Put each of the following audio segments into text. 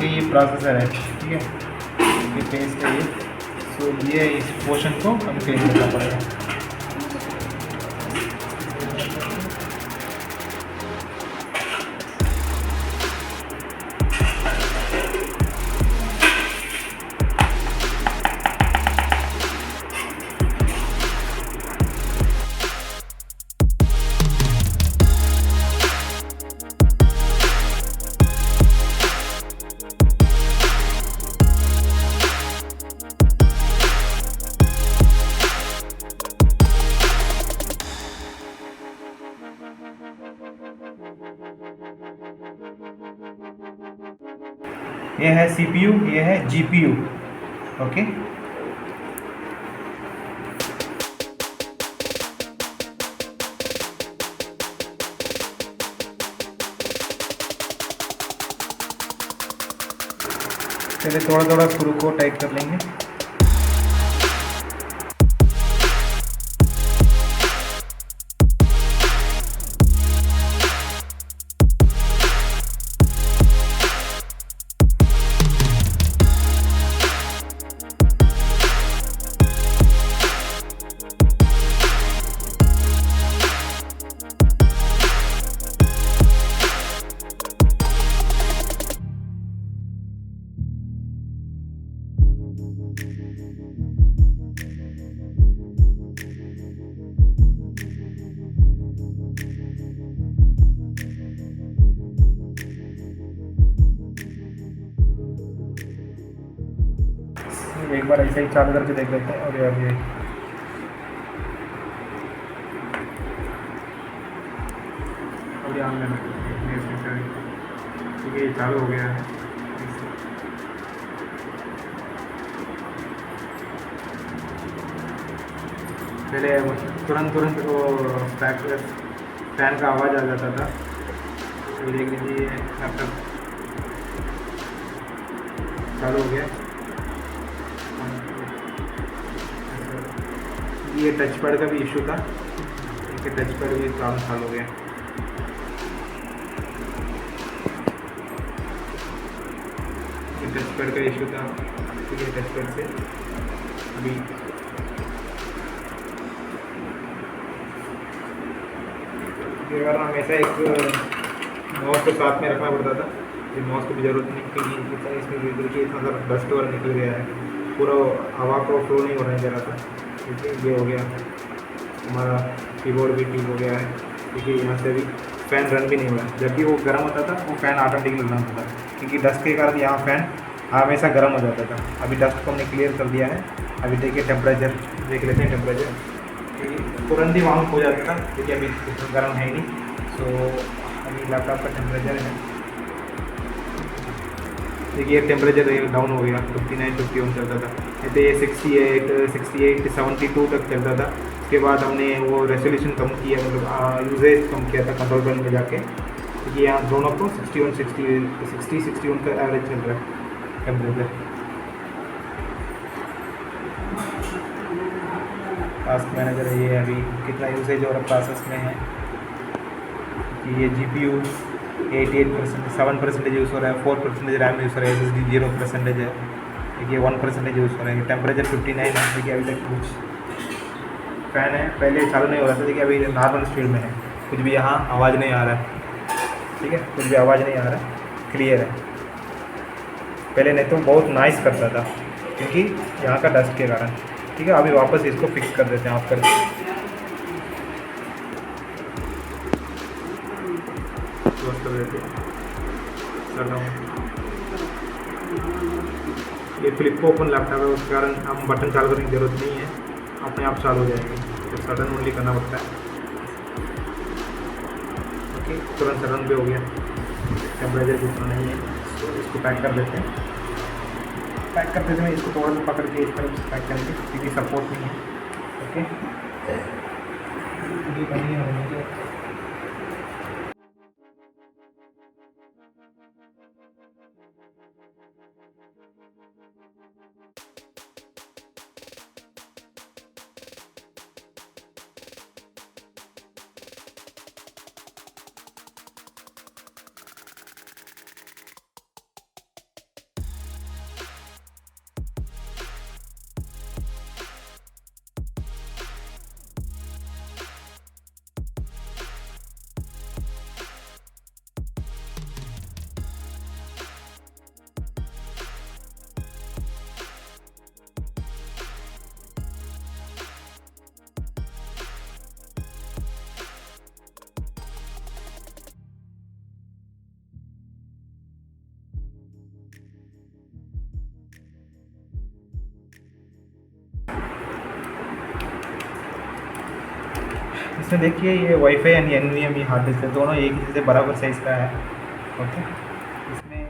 ये प्रोसेसर है, ठीक है। ये पेस्ट है ये, सो ये इस पोर्शन को हमें चेंज करना पड़ेगा। ये है CPU, ये है GPU, ओके। चलिए थोड़ा थोड़ा स्क्रू को टाइट कर लेंगे। एक बार ऐसे ही चालू करके देख लेते हैं। और अभी ऑनलाइन ठीक है, ये चालू हो गया है। पहले तुरंत वो फैन का आवाज़ आ जाता था। तो देख लीजिए लैपटॉप चालू हो गया। ये टच पैड का भी इशू था, ये टच पैड भी काम चालू हो गया। ये टच पैड का इशू था, ठीक है, टच पैड से अभी अगर हमेशा एक माउस को साथ में रखना पड़ता था। ये माउस की भी ज़रूरत नहीं, क्योंकि इसमें देखिए इतना ज़्यादा डस्ट वगैरह निकल गया है, पूरा हवा को फ्लो नहीं होने दे रहा था। देखिए ये हो गया, हमारा कीबोर्ड भी ठीक हो गया है। देखिए यहाँ से भी फ़ैन रन भी नहीं हुआ है। जब भी वो गर्म होता था वो फ़ैन ऑटोमेटिकली रन होता था, क्योंकि डस्ट के कारण यहाँ फ़ैन हमेशा गर्म हो जाता था। अभी डस्ट को हमने क्लियर कर दिया है। अभी देखिए टेम्परेचर देख लेते हैं। टेम्परेचर तुरंत ही वहाँ हो जाता था, क्योंकि अभी गर्म है ही नहीं। सो अभी लैपटॉप का टेम्परेचर है, देखिए टेम्परेचर डाउन हो गया, 59 51 चलता था। नहीं तो ये 68 72 तक चलता था। उसके बाद हमने वो रेजोल्यूशन कम किया, मतलब यूजेज कम किया था कंट्रोल पैनल में जाके। क्योंकि यहाँ दोनों को 61 का एवरेज चल रहा है टेम्परेचर। टास्क मैनेजर है ये, अभी कितना यूसेज और प्रोसेस में है। कि ये GPU 88% 7% यूज़ हो रहा है, 4% रैम यूज़ हो रहा है, SSD 0% है, देखिए 1% यूज़ हो रहा है। टेम्परेचर 59 है। देखिए अभी तक कुछ फ़ैन है, पहले चालू नहीं हो रहा था, देखिए अभी नॉर्मल स्पीड में है। कुछ भी यहाँ आवाज़ नहीं आ रहा है, ठीक है, कुछ भी आवाज़ नहीं आ रहा है, क्लियर है। पहले नहीं तो बहुत नॉइस करता था, क्योंकि यहाँ का डस्ट के कारण। ठीक है, अभी वापस इसको फिक्स कर देते हैं आप करके। कर देते हैं, कर रहा हूँ। ये फ्लिप ओपन लैपटॉप है, उस कारण हम बटन चालू करने की ज़रूरत नहीं है, अपने आप चालू हो जाएंगे। तो सडन ओनली करना पड़ता है। ओके, तुरंत सडन पे हो गया। टेम्परेचर जितना नहीं है, तो इसको पैक कर देते हैं। पैक करते समय इसको थोड़ा सा पकड़ के इस तरफ से पैक करेंगे, क्योंकि सपोर्ट नहीं है। ओके, ये बढ़िया होंगे। इसमें देखिए ये वाईफाई यानी NVMe हार्ड डिस्क है, दोनों एक ही से बराबर साइज़ का है। ओके, इसमें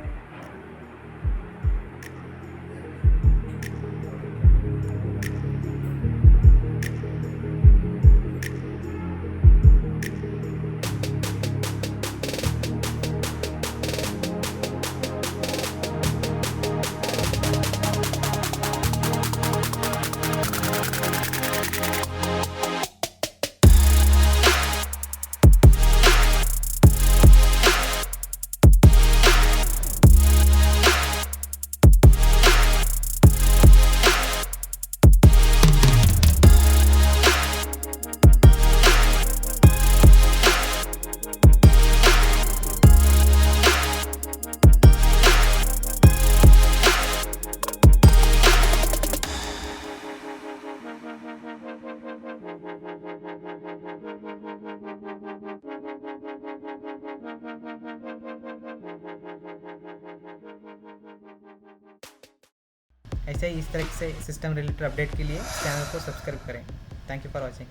ऐसे ही इस तरह से सिस्टम रिलेटेड अपडेट के लिए चैनल को सब्सक्राइब करें। Thank you for watching.